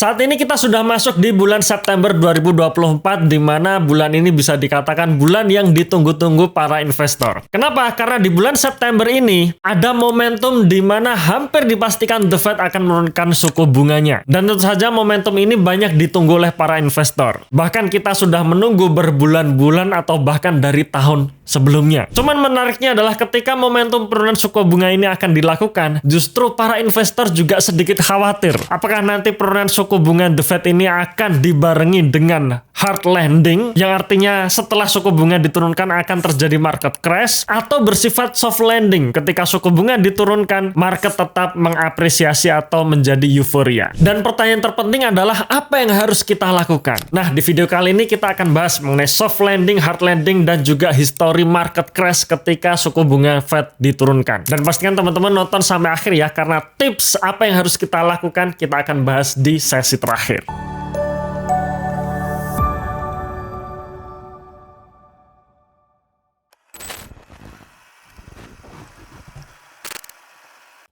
saat ini kita sudah masuk di bulan September 2024, di mana bulan ini bisa dikatakan bulan yang ditunggu-tunggu para investor. Kenapa? Karena di bulan September ini ada momentum di mana hampir dipastikan The Fed akan menurunkan suku bunganya. Dan tentu saja momentum ini banyak ditunggu oleh para investor. Bahkan kita sudah menunggu berbulan-bulan atau bahkan dari tahun sebelumnya. Cuman menariknya adalah ketika momentum penurunan suku bunga ini akan dilakukan, justru para investor juga sedikit khawatir. Apakah nanti penurunan suku bunga The Fed ini akan dibarengi dengan hard landing, yang artinya setelah suku bunga diturunkan akan terjadi market crash, atau bersifat soft landing, ketika suku bunga diturunkan, market tetap mengapresiasi atau menjadi euforia. Dan pertanyaan terpenting adalah apa yang harus kita lakukan? Nah, di video kali ini kita akan bahas mengenai soft landing, hard landing, dan juga history market crash ketika suku bunga Fed diturunkan. Dan pastikan teman-teman nonton sampai akhir ya, karena tips apa yang harus kita lakukan kita akan bahas di sesi terakhir.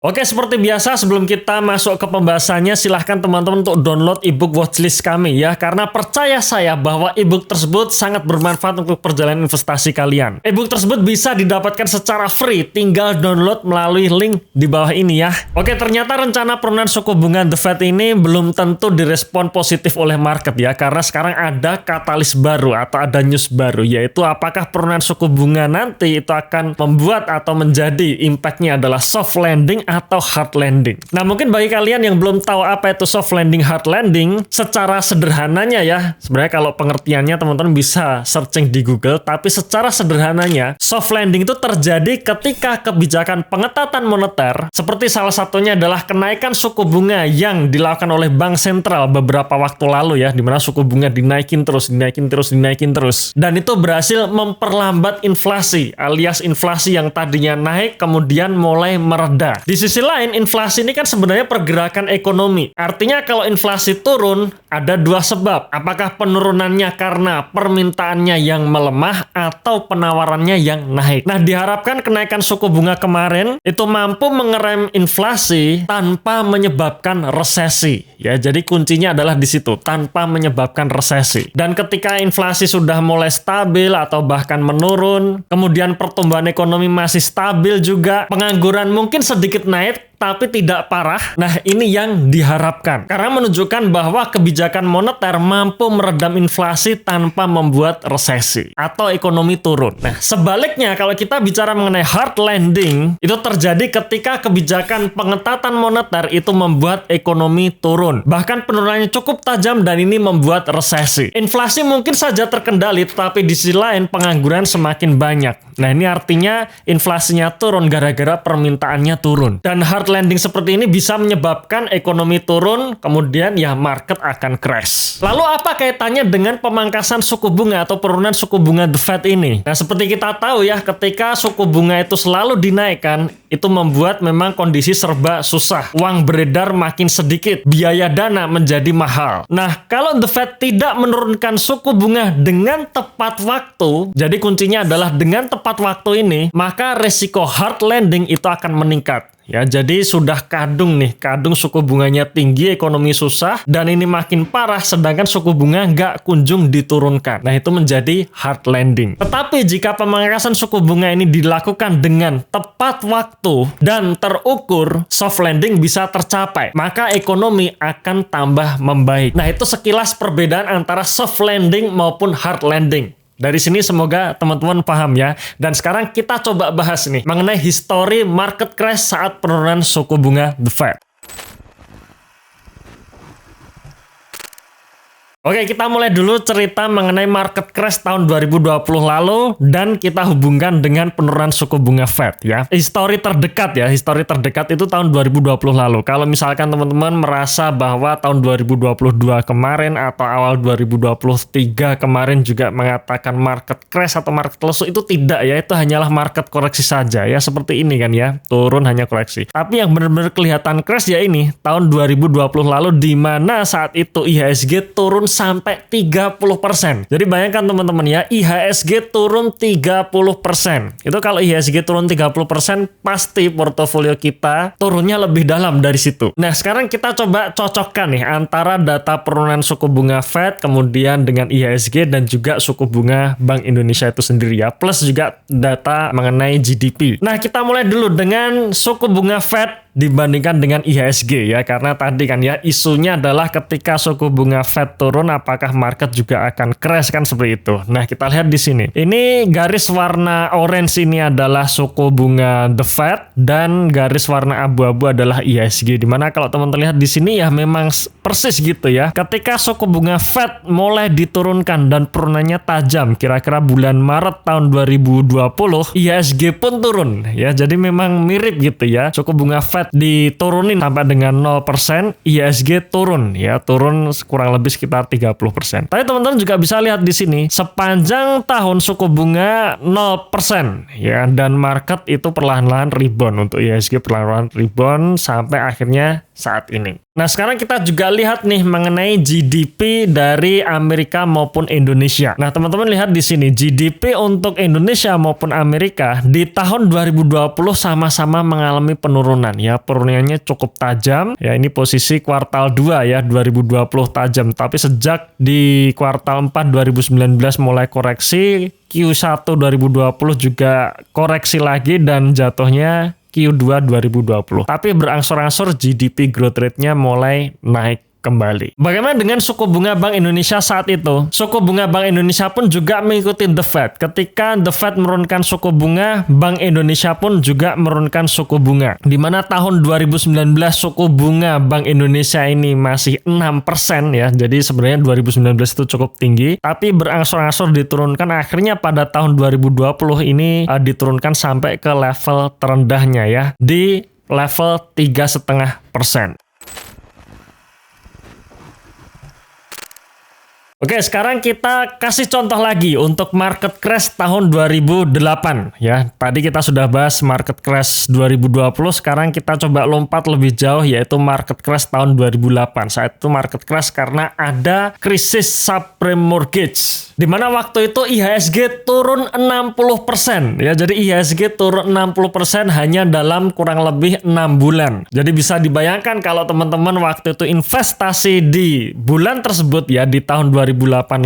Oke, seperti biasa sebelum kita masuk ke pembahasannya, silahkan teman-teman untuk download ebook watchlist kami ya, karena percaya saya bahwa ebook tersebut sangat bermanfaat untuk perjalanan investasi kalian. Ebook tersebut bisa didapatkan secara free, tinggal download melalui link di bawah ini ya. Oke, ternyata rencana penurunan suku bunga The Fed ini belum tentu direspon positif oleh market ya, karena sekarang ada katalis baru atau ada news baru, yaitu apakah penurunan suku bunga nanti itu akan membuat atau menjadi impactnya adalah soft landing atau hard landing. Nah, mungkin bagi kalian yang belum tahu apa itu soft landing, hard landing, secara sederhananya ya, sebenarnya kalau pengertiannya teman-teman bisa searching di Google, tapi secara sederhananya, soft landing itu terjadi ketika kebijakan pengetatan moneter, seperti salah satunya adalah kenaikan suku bunga yang dilakukan oleh bank sentral beberapa waktu lalu ya, di mana suku bunga dinaikin terus, dan itu berhasil memperlambat inflasi, alias inflasi yang tadinya naik kemudian mulai mereda. Di sisi lain, inflasi ini kan sebenarnya pergerakan ekonomi. Artinya kalau inflasi turun, ada dua sebab. Apakah penurunannya karena permintaannya yang melemah atau penawarannya yang naik. Nah, diharapkan kenaikan suku bunga kemarin itu mampu mengerem inflasi tanpa menyebabkan resesi. Ya, jadi kuncinya adalah di situ, tanpa menyebabkan resesi. Dan ketika inflasi sudah mulai stabil atau bahkan menurun, kemudian pertumbuhan ekonomi masih stabil juga, pengangguran mungkin sedikit naik tapi tidak parah. Nah, ini yang diharapkan. Karena menunjukkan bahwa kebijakan moneter mampu meredam inflasi tanpa membuat resesi atau ekonomi turun. Nah, sebaliknya kalau kita bicara mengenai hard landing, itu terjadi ketika kebijakan pengetatan moneter itu membuat ekonomi turun. Bahkan penurunannya cukup tajam dan ini membuat resesi. Inflasi mungkin saja terkendali, tapi di sisi lain pengangguran semakin banyak. Nah, ini artinya inflasinya turun gara-gara permintaannya turun. Dan hard landing seperti ini bisa menyebabkan ekonomi turun, kemudian ya market akan crash. Lalu apa kaitannya dengan pemangkasan suku bunga atau penurunan suku bunga The Fed ini? Nah, seperti kita tahu ya, ketika suku bunga itu selalu dinaikkan, itu membuat memang kondisi serba susah. Uang beredar makin sedikit, biaya dana menjadi mahal. Nah, kalau The Fed tidak menurunkan suku bunga dengan tepat waktu, jadi kuncinya adalah dengan tepat waktu ini, maka resiko hard landing itu akan meningkat. Ya, jadi sudah kadung suku bunganya tinggi, ekonomi susah, dan ini makin parah, sedangkan suku bunga nggak kunjung diturunkan. Nah, itu menjadi hard landing. Tetapi jika pemangkasan suku bunga ini dilakukan dengan tepat waktu dan terukur, soft landing bisa tercapai. Maka ekonomi akan tambah membaik. Nah, itu sekilas perbedaan antara soft landing maupun hard landing. Dari sini semoga teman-teman paham ya. Dan sekarang kita coba bahas nih mengenai history market crash saat penurunan suku bunga The Fed. Oke, kita mulai dulu cerita mengenai market crash tahun 2020 lalu dan kita hubungkan dengan penurunan suku bunga Fed ya. Histori terdekat itu tahun 2020 lalu. Kalau misalkan teman-teman merasa bahwa tahun 2022 kemarin atau awal 2023 kemarin juga mengatakan market crash atau market lesu, itu tidak ya, itu hanyalah market koreksi saja ya, seperti ini kan ya, turun hanya koreksi. Tapi yang benar-benar kelihatan crash ya ini tahun 2020 lalu, di mana saat itu IHSG turun sampai 30%. Jadi bayangkan teman-teman ya, IHSG turun 30%. Itu kalau IHSG turun 30%, pasti portofolio kita turunnya lebih dalam dari situ. Nah, sekarang kita coba cocokkan nih antara data penurunan suku bunga Fed kemudian dengan IHSG dan juga suku bunga Bank Indonesia itu sendiri ya, plus juga data mengenai GDP. Nah, kita mulai dulu dengan suku bunga Fed dibandingkan dengan IHSG ya, karena tadi kan ya isunya adalah ketika suku bunga Fed turun apakah market juga akan crash kan, seperti itu. Nah, kita lihat di sini. Ini garis warna orange ini adalah suku bunga The Fed dan garis warna abu-abu adalah IHSG. Dimana kalau teman-teman lihat di sini ya memang persis gitu ya. Ketika suku bunga Fed mulai diturunkan dan turunannya tajam kira-kira bulan Maret tahun 2020, IHSG pun turun ya. Jadi memang mirip gitu ya. Suku bunga Fed diturunin sampai dengan 0%, IHSG turun ya, turun kurang lebih sekitar 30%. Tapi teman-teman juga bisa lihat di sini sepanjang tahun suku bunga 0% ya, dan market itu perlahan-lahan rebound, untuk IHSG perlahan-lahan rebound sampai akhirnya saat ini. Nah, sekarang kita juga lihat nih mengenai GDP dari Amerika maupun Indonesia. Nah, teman-teman lihat di sini GDP untuk Indonesia maupun Amerika di tahun 2020 sama-sama mengalami penurunan ya. Penurunannya cukup tajam. Ya, ini posisi kuartal 2 ya 2020 tajam, tapi sejak di kuartal 4 2019 mulai koreksi, Q1 2020 juga koreksi lagi dan jatuhnya Q2 2020. Tapi berangsur-angsur GDP growth rate-nya mulai naik kembali. Bagaimana dengan suku bunga Bank Indonesia saat itu? Suku bunga Bank Indonesia pun juga mengikuti The Fed. Ketika The Fed menurunkan suku bunga, Bank Indonesia pun juga menurunkan suku bunga. Di mana tahun 2019 suku bunga Bank Indonesia ini masih 6% ya. Jadi sebenarnya 2019 itu cukup tinggi, tapi berangsur-angsur diturunkan, akhirnya pada tahun 2020 ini diturunkan sampai ke level terendahnya ya, di level 3,5%. Oke, sekarang kita kasih contoh lagi untuk market crash tahun 2008 ya. Tadi kita sudah bahas market crash 2020, sekarang kita coba lompat lebih jauh yaitu market crash tahun 2008. Saat itu market crash karena ada krisis subprime mortgage, di mana waktu itu IHSG turun 60% ya. Jadi IHSG turun 60% hanya dalam kurang lebih 6 bulan. Jadi bisa dibayangkan kalau teman-teman waktu itu investasi di bulan tersebut ya, di tahun 2008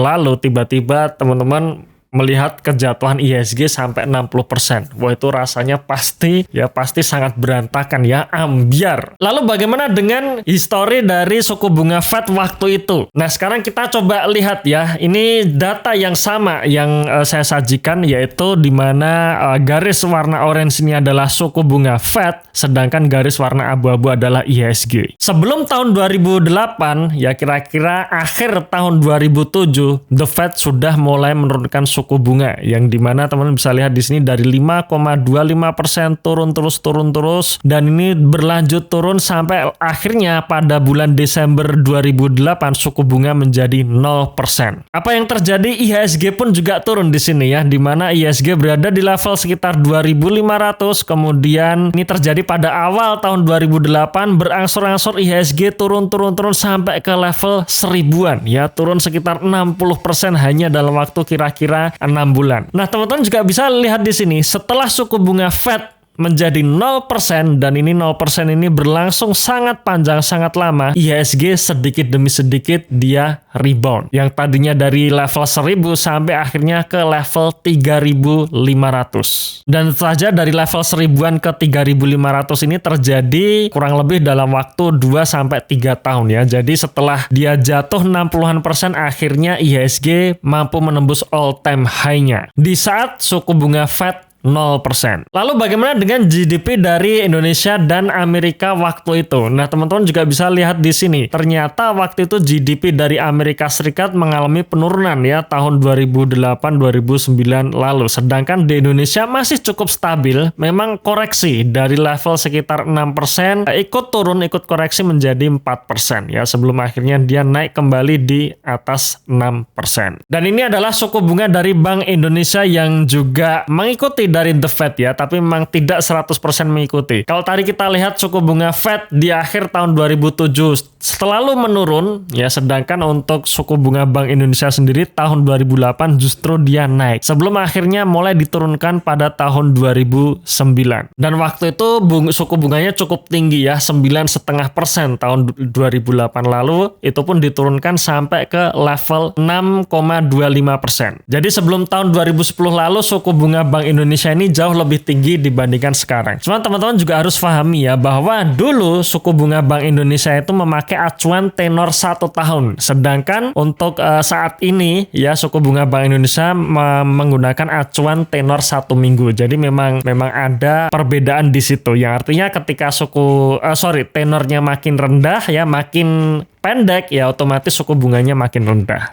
lalu, tiba-tiba teman-teman melihat kejatuhan IHSG sampai 60%. Wah, itu rasanya pasti sangat berantakan ya, ambyar. Lalu bagaimana dengan histori dari suku bunga Fed waktu itu? Nah, sekarang kita coba lihat ya. Ini data yang sama yang saya sajikan, yaitu di mana garis warna orange ini adalah suku bunga Fed, sedangkan garis warna abu-abu adalah IHSG. Sebelum tahun 2008 ya, kira-kira akhir tahun 2007, The Fed sudah mulai menurunkan suku bunga, yang dimana teman-teman bisa lihat di sini dari 5,25% turun terus, dan ini berlanjut turun sampai akhirnya pada bulan Desember 2008 suku bunga menjadi 0%. Apa yang terjadi? IHSG pun juga turun di sini ya, dimana IHSG berada di level sekitar 2.500, kemudian ini terjadi pada awal tahun 2008, berangsur-angsur IHSG turun sampai ke level 1000-an ya, turun sekitar 60% hanya dalam waktu kira-kira 6 bulan. Nah, teman-teman juga bisa lihat di sini setelah suku bunga Fed menjadi 0%, dan ini 0% ini berlangsung sangat panjang, sangat lama, IHSG sedikit demi sedikit dia rebound. Yang tadinya dari level 1000 sampai akhirnya ke level 3500. Dan saja dari level 1000-an ke 3500 ini terjadi kurang lebih dalam waktu 2-3 tahun ya. Jadi setelah dia jatuh 60-an%, akhirnya IHSG mampu menembus all time high-nya di saat suku bunga Fed 0%. Lalu bagaimana dengan GDP dari Indonesia dan Amerika waktu itu? Nah, teman-teman juga bisa lihat di sini. Ternyata waktu itu GDP dari Amerika Serikat mengalami penurunan ya tahun 2008-2009 lalu. Sedangkan di Indonesia masih cukup stabil. Memang koreksi dari level sekitar 6%, ikut turun, ikut koreksi menjadi 4% ya, sebelum akhirnya dia naik kembali di atas 6%. Dan ini adalah suku bunga dari Bank Indonesia yang juga mengikuti dari The Fed ya, tapi memang tidak 100% mengikuti. Kalau tadi kita lihat suku bunga Fed di akhir tahun 2007 selalu menurun ya, sedangkan untuk suku bunga Bank Indonesia sendiri tahun 2008 justru dia naik. Sebelum akhirnya mulai diturunkan pada tahun 2009. Dan waktu itu suku bunganya cukup tinggi ya, 9,5% tahun 2008 lalu, itu pun diturunkan sampai ke level 6,25%. Jadi sebelum tahun 2010 lalu suku bunga Bank Indonesia ini jauh lebih tinggi dibandingkan sekarang. Cuma teman-teman juga harus pahami ya, bahwa dulu suku bunga Bank Indonesia itu memakai acuan tenor 1 tahun. Sedangkan untuk saat ini ya, suku bunga Bank Indonesia menggunakan acuan tenor 1 minggu. Jadi memang ada perbedaan di situ. Yang artinya ketika tenornya makin rendah ya, makin pendek ya, otomatis suku bunganya makin rendah.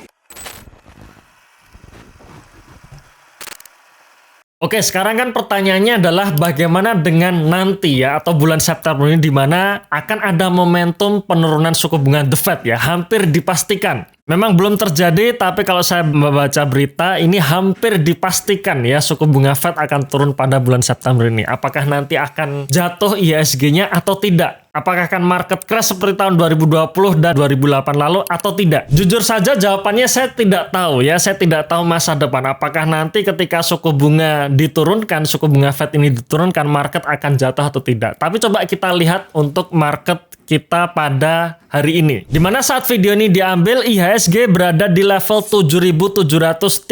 Oke, sekarang kan pertanyaannya adalah bagaimana dengan nanti ya, atau bulan September ini, di mana akan ada momentum penurunan suku bunga The Fed ya, hampir dipastikan. Memang belum terjadi, tapi kalau saya membaca berita ini hampir dipastikan ya, suku bunga Fed akan turun pada bulan September ini. Apakah nanti akan jatuh IHSG-nya atau tidak? Apakah akan market crash seperti tahun 2020 dan 2008 lalu atau tidak? Jujur saja jawabannya saya tidak tahu ya. Saya tidak tahu masa depan. Apakah nanti ketika suku bunga diturunkan, suku bunga Fed ini diturunkan, market akan jatuh atau tidak. Tapi coba kita lihat untuk market kita pada hari ini. Dimana saat video ini diambil, IHSG berada di level 7.739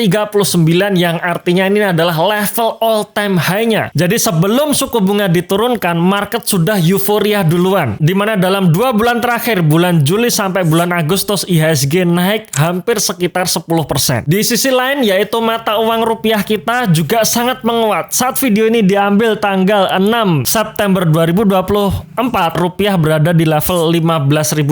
yang artinya ini adalah level all time high-nya. Jadi sebelum suku bunga diturunkan, market sudah euforia duluan. Dimana dalam 2 bulan terakhir, bulan Juli sampai bulan Agustus, IHSG naik hampir sekitar 10%. Di sisi lain, yaitu mata uang rupiah kita juga sangat menguat. Saat video ini diambil tanggal 6 September 2024, rupiah berada di level 15.300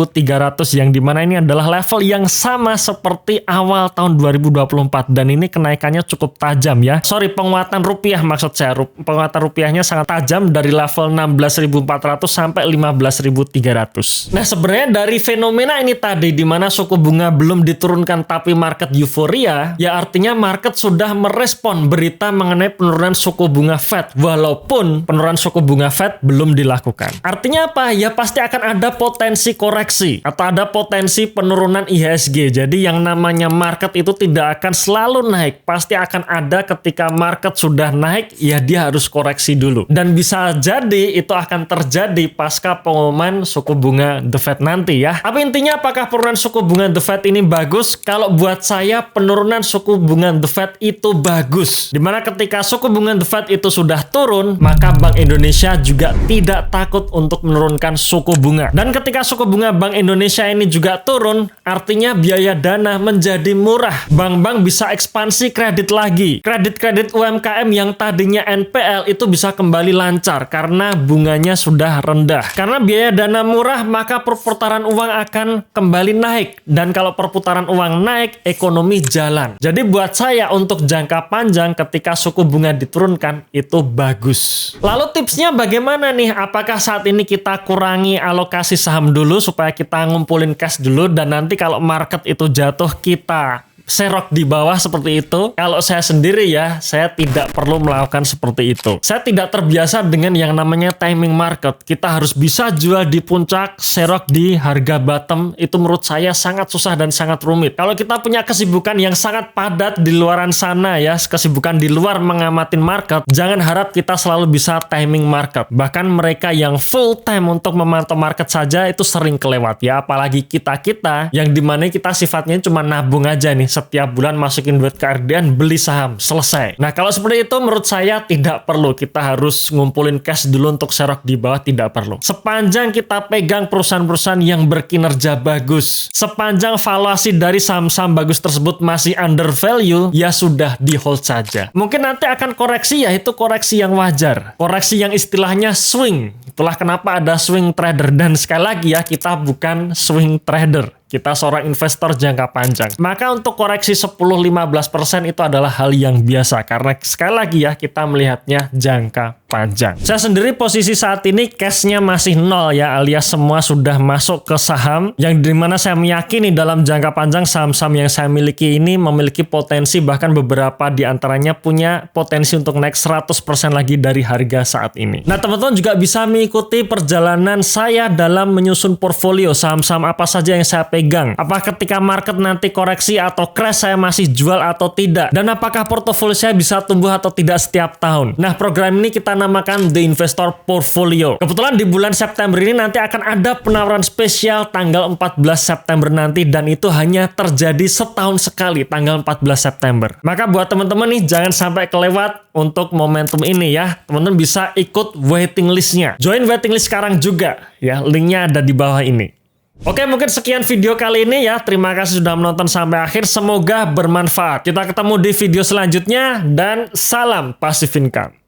yang dimana ini adalah level yang sama seperti awal tahun 2024 dan ini kenaikannya cukup tajam ya. Penguatan rupiah maksud saya. Penguatan rupiahnya sangat tajam dari level 16.400 sampai 15.300. Nah, sebenarnya dari fenomena ini tadi dimana suku bunga belum diturunkan tapi market euforia, ya artinya market sudah merespon berita mengenai penurunan suku bunga Fed walaupun penurunan suku bunga Fed belum dilakukan. Artinya apa? Ya pasti akan ada potensi koreksi atau ada potensi penurunan IHSG. Jadi yang namanya market itu tidak akan selalu naik. Pasti akan ada ketika market sudah naik, ya dia harus koreksi dulu. Dan bisa jadi itu akan terjadi pasca pengumuman suku bunga The Fed nanti ya. Tapi intinya apakah penurunan suku bunga The Fed ini bagus? Kalau buat saya penurunan suku bunga The Fed itu bagus. Dimana ketika suku bunga The Fed itu sudah turun, maka Bank Indonesia juga tidak takut untuk menurunkan suku bunga. Dan ketika suku bunga Bank Indonesia ini juga turun, artinya biaya dana menjadi murah. Bank-bank bisa ekspansi kredit lagi. Kredit-kredit UMKM yang tadinya NPL itu bisa kembali lancar karena bunganya sudah rendah. Karena biaya dana murah, maka perputaran uang akan kembali naik. Dan kalau perputaran uang naik, ekonomi jalan. Jadi buat saya untuk jangka panjang ketika suku bunga diturunkan itu bagus. Lalu tipsnya bagaimana nih? Apakah saat ini kita kurangi alokasi saham dulu supaya kita ngumpulin cash dulu dan nanti kalau market itu jatuh kita serok di bawah seperti itu? Kalau saya sendiri ya, saya tidak perlu melakukan seperti itu. Saya tidak terbiasa dengan yang namanya timing market. Kita harus bisa jual di puncak, serok di harga bottom. Itu menurut saya sangat susah dan sangat rumit. Kalau kita punya kesibukan yang sangat padat di luaran sana ya, kesibukan di luar mengamatin market, jangan harap kita selalu bisa timing market. Bahkan mereka yang full time untuk memantau market saja itu sering kelewat ya. Apalagi kita-kita yang dimana kita sifatnya cuma nabung aja nih. Setiap bulan masukin duit ke RDN, beli saham, selesai. Nah, kalau seperti itu menurut saya tidak perlu. Kita harus ngumpulin cash dulu untuk serok di bawah, tidak perlu. Sepanjang kita pegang perusahaan-perusahaan yang berkinerja bagus, sepanjang valuasi dari saham-saham bagus tersebut masih under value, ya sudah di hold saja. Mungkin nanti akan koreksi, ya itu koreksi yang wajar. Koreksi yang istilahnya swing. Itulah kenapa ada swing trader. Dan sekali lagi ya, kita bukan swing trader. Kita seorang investor jangka panjang. Maka untuk koreksi 10-15% itu adalah hal yang biasa. Karena sekali lagi ya, kita melihatnya jangka panjang. Saya sendiri posisi saat ini cashnya masih nol ya, alias semua sudah masuk ke saham yang dimana saya meyakini dalam jangka panjang saham-saham yang saya miliki ini memiliki potensi, bahkan beberapa di antaranya punya potensi untuk naik 100% lagi dari harga saat ini. Nah, teman-teman juga bisa mengikuti perjalanan saya dalam menyusun portfolio saham-saham apa saja yang saya pegang. Apa ketika market nanti koreksi atau crash saya masih jual atau tidak, dan apakah portofolio saya bisa tumbuh atau tidak setiap tahun. Nah, program ini kita namakan The Investor Portfolio. Kebetulan di bulan September ini nanti akan ada penawaran spesial tanggal 14 September nanti, dan itu hanya terjadi setahun sekali tanggal 14 September. Maka buat teman-teman nih jangan sampai kelewat untuk momentum ini ya. Teman-teman bisa ikut waiting listnya. Join waiting list sekarang juga ya, linknya ada di bawah ini. Oke, mungkin sekian video kali ini ya. Terima kasih sudah menonton sampai akhir. Semoga bermanfaat. Kita ketemu di video selanjutnya dan salam Passive Income.